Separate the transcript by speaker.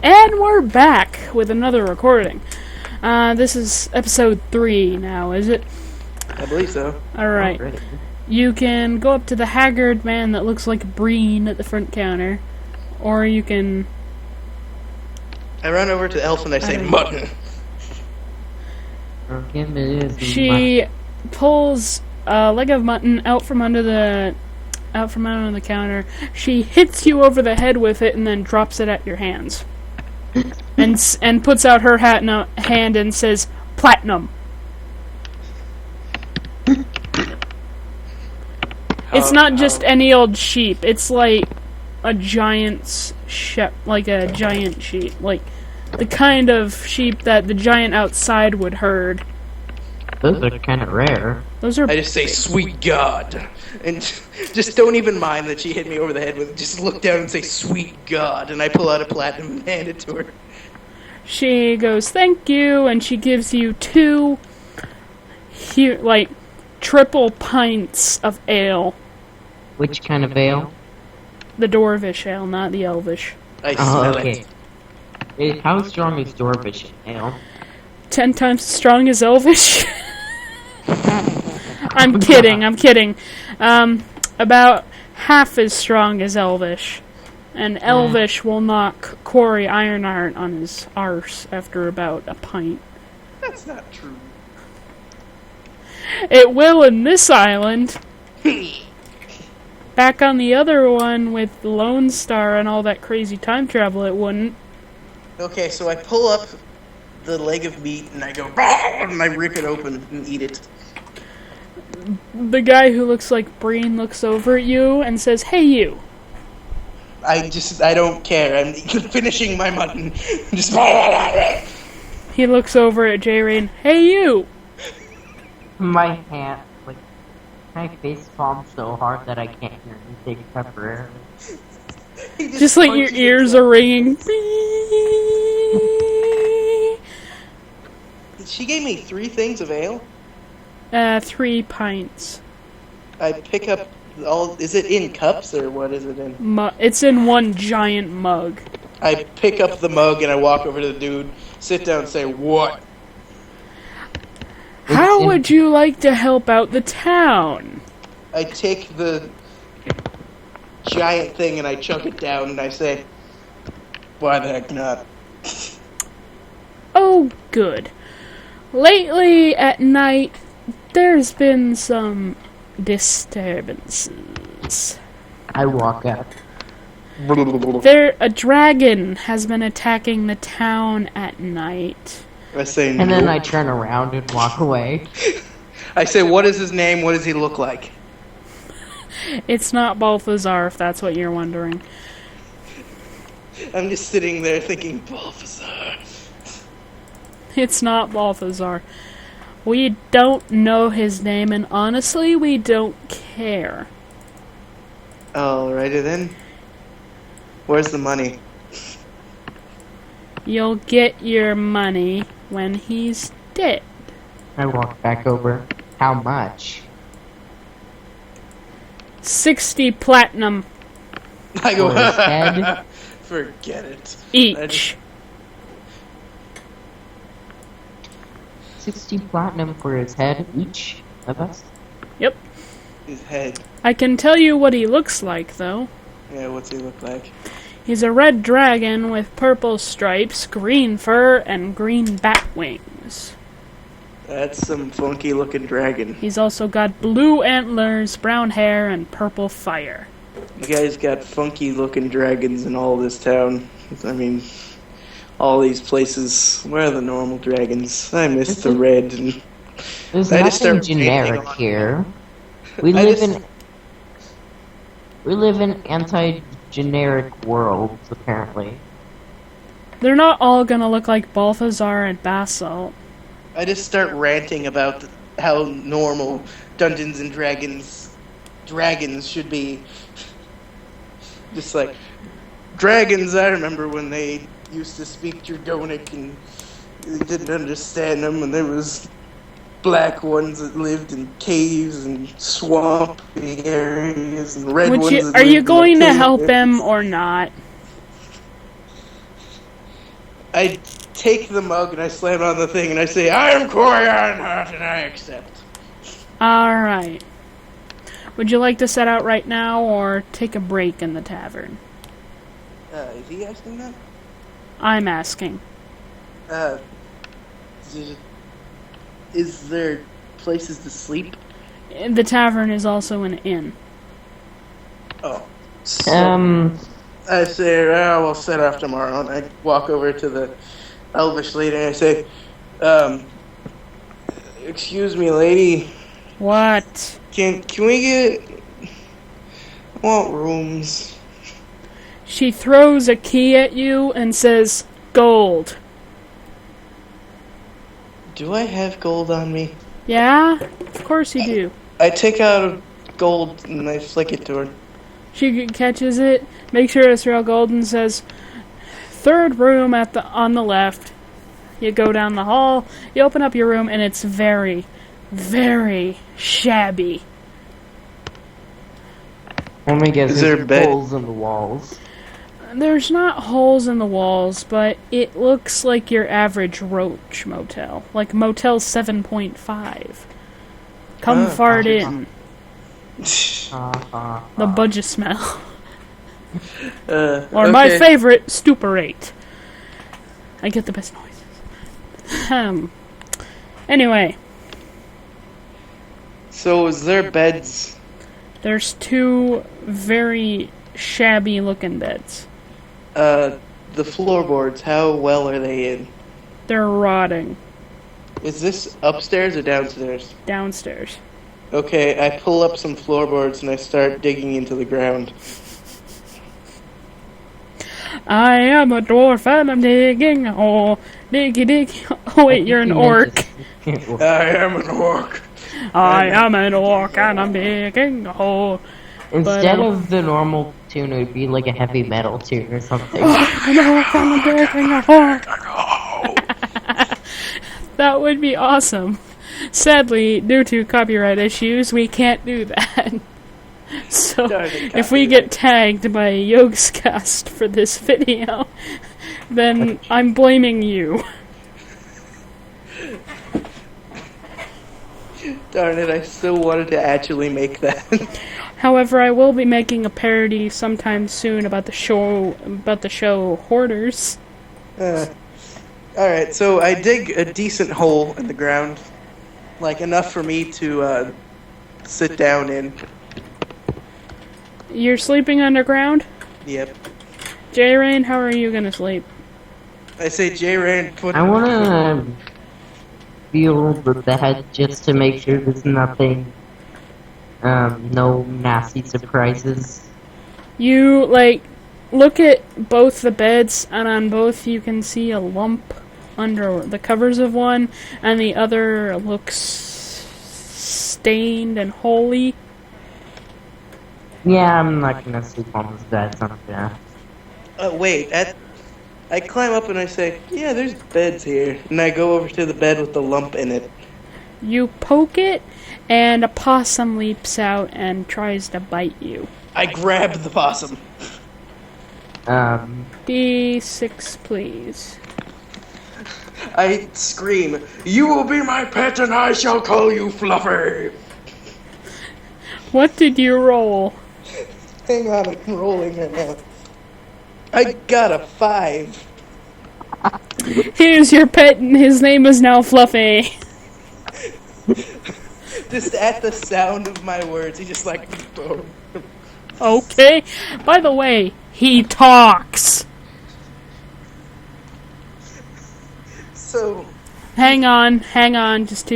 Speaker 1: And we're back with another recording. This is episode 3 now, is it?
Speaker 2: I believe so.
Speaker 1: Alright. You can go up to the haggard man that looks like Breen at the front counter. Or you can...
Speaker 2: I run over to Elf and I say, mutton.
Speaker 1: She pulls a leg of mutton out from under the counter. She hits you over the head with it and then drops it at your hands. and puts out her hand and says, "Platinum." It's not just any old sheep. It's like a giant sheep, like the kind of sheep that the giant outside would herd.
Speaker 3: Those are kind of rare.
Speaker 1: Those are.
Speaker 2: I just say, "Sweet God," and just don't even mind that she hit me over the head with it. Just look down and say, "Sweet God," and I pull out a platinum and hand it to her.
Speaker 1: She goes, "Thank you," and she gives you 2, triple pints of ale.
Speaker 3: Which kind of ale?
Speaker 1: The Dwarvish ale, not the Elvish.
Speaker 2: I smell
Speaker 3: it. How strong is Dwarvish ale?
Speaker 1: 10 times as strong as Elvish. I'm kidding. About half as strong as Elvish. And Elvish will knock Corey Ironheart on his arse after about a pint.
Speaker 2: That's not true.
Speaker 1: It will in this island. Back on the other one with Lone Star and all that crazy time travel, it wouldn't.
Speaker 2: Okay, so I pull up the leg of meat and I go, "Bah!" and I rip it open and eat it.
Speaker 1: The guy who looks like Breen looks over at you and says, "Hey, you."
Speaker 2: I don't care. I'm finishing my mutton. Just.
Speaker 1: He looks over at J-Rain. "Hey, you."
Speaker 3: My hand, my face palms so hard that I can't hear anything temporarily.
Speaker 1: Just like your ears are ringing.
Speaker 2: She gave me 3 things of ale.
Speaker 1: 3 pints.
Speaker 2: I pick up all. Is it in cups or what is it in?
Speaker 1: It's in one giant mug.
Speaker 2: I pick up the mug and I walk over to the dude, sit down and say, "What?"
Speaker 1: How would you like to help out the town?
Speaker 2: I take the giant thing and I chunk it down and I say, "Why the heck not?"
Speaker 1: Oh, good. Lately at night, there's been some disturbances.
Speaker 3: I walk up.
Speaker 1: A dragon has been attacking the town at night.
Speaker 2: I say,
Speaker 3: and then I turn around and walk away.
Speaker 2: I say, "What is his name? What does he look like?"
Speaker 1: It's not Balthazar, if that's what you're wondering.
Speaker 2: I'm just sitting there thinking, Balthazar.
Speaker 1: It's not Balthazar. We don't know his name, and honestly, we don't care.
Speaker 2: Alrighty then. Where's the money?
Speaker 1: You'll get your money when he's dead.
Speaker 3: I walk back over. How much?
Speaker 1: 60 platinum.
Speaker 2: I go,
Speaker 3: For his head?
Speaker 2: Forget it.
Speaker 1: Each.
Speaker 3: 60 platinum for his head, each of us?
Speaker 1: Yep.
Speaker 2: His head.
Speaker 1: I can tell you what he looks like, though.
Speaker 2: Yeah, what's he look like?
Speaker 1: He's a red dragon with purple stripes, green fur, and green bat wings.
Speaker 2: That's some funky looking dragon.
Speaker 1: He's also got blue antlers, brown hair, and purple fire.
Speaker 2: You guys got funky looking dragons in all this town. I mean, all these places. Where are the normal dragons? I miss the red. And
Speaker 3: there's nothing generic here. We live in anti-generic worlds, apparently.
Speaker 1: They're not all gonna look like Balthazar and Basalt.
Speaker 2: I just start ranting about how normal Dungeons and Dragons should be. Just like, dragons, I remember when they used to speak Draconic and they didn't understand them, and there was black ones that lived in caves and swampy areas, and red ones that
Speaker 1: are you
Speaker 2: lived
Speaker 1: going
Speaker 2: in
Speaker 1: to
Speaker 2: cave
Speaker 1: help
Speaker 2: areas.
Speaker 1: him or not?
Speaker 2: I take the mug and I slam it on the thing and I say, I am Corian Hart and I accept.
Speaker 1: Alright. Would you like to set out right now or take a break in the tavern?
Speaker 2: Is he asking that?
Speaker 1: I'm asking.
Speaker 2: Is there places to sleep?
Speaker 1: The tavern is also an inn.
Speaker 2: Oh. So I say, we'll set off tomorrow. And I walk over to the elvish lady and I say, excuse me, lady.
Speaker 1: What?
Speaker 2: Can we get... I want rooms.
Speaker 1: She throws a key at you and says, gold.
Speaker 2: Do I have gold on me?
Speaker 1: Yeah? Of course you do.
Speaker 2: I take out a gold and I flick it to her.
Speaker 1: She catches it, makes sure it's real gold, and says, third room on the left. You go down the hall, you open up your room, and it's very, very shabby.
Speaker 3: Let me guess,
Speaker 2: Is there a bed?
Speaker 3: holes in the walls.
Speaker 1: There's not holes in the walls, but it looks like your average roach motel. Like Motel 7.5. Come fart in. The budget smell. Or my favorite, stuperate. I get the best noises. Anyway.
Speaker 2: So is there beds?
Speaker 1: There's two very shabby looking beds.
Speaker 2: The floorboards, how well are they in?
Speaker 1: They're rotting.
Speaker 2: Is this upstairs or downstairs?
Speaker 1: Downstairs.
Speaker 2: Okay, I pull up some floorboards and I start digging into the ground.
Speaker 1: I am a dwarf and I'm digging a hole. Diggy diggy. Oh wait, you're an orc.
Speaker 2: I am an orc.
Speaker 1: I am an orc and I'm digging a hole.
Speaker 3: Instead of the normal tune, it would be like a heavy metal tune or something.
Speaker 1: That would be awesome. Sadly, due to copyright issues, we can't do that. So, if we get tagged by Yogscast for this video, then I'm blaming you.
Speaker 2: Darn it, I still wanted to actually make that.
Speaker 1: However, I will be making a parody sometime soon about the show Hoarders.
Speaker 2: Alright, so I dig a decent hole in the ground. Like, enough for me to, sit down in.
Speaker 1: You're sleeping underground?
Speaker 2: Yep.
Speaker 1: J-Rain, how are you gonna sleep?
Speaker 2: I say, J-Ran,
Speaker 3: I wanna feel the bed just to make sure there's nothing, no nasty surprises.
Speaker 1: You, look at both the beds, and on both you can see a lump under the covers of one, and the other looks stained and holy.
Speaker 3: Yeah, I'm not gonna sleep on this bed, so yeah.
Speaker 2: Wait, I climb up and I say, yeah, there's beds here. And I go over to the bed with the lump in it.
Speaker 1: You poke it, and a possum leaps out and tries to bite you.
Speaker 2: I grab the possum.
Speaker 1: D6, please.
Speaker 2: I scream, you will be my pet and I shall call you Fluffy.
Speaker 1: What did you roll?
Speaker 2: Hang on, I'm rolling right now. I got a 5.
Speaker 1: Here's your pet, and his name is now Fluffy.
Speaker 2: Just at the sound of my words, he just
Speaker 1: Okay. By the way, he talks.
Speaker 2: So...
Speaker 1: Hang on, just 2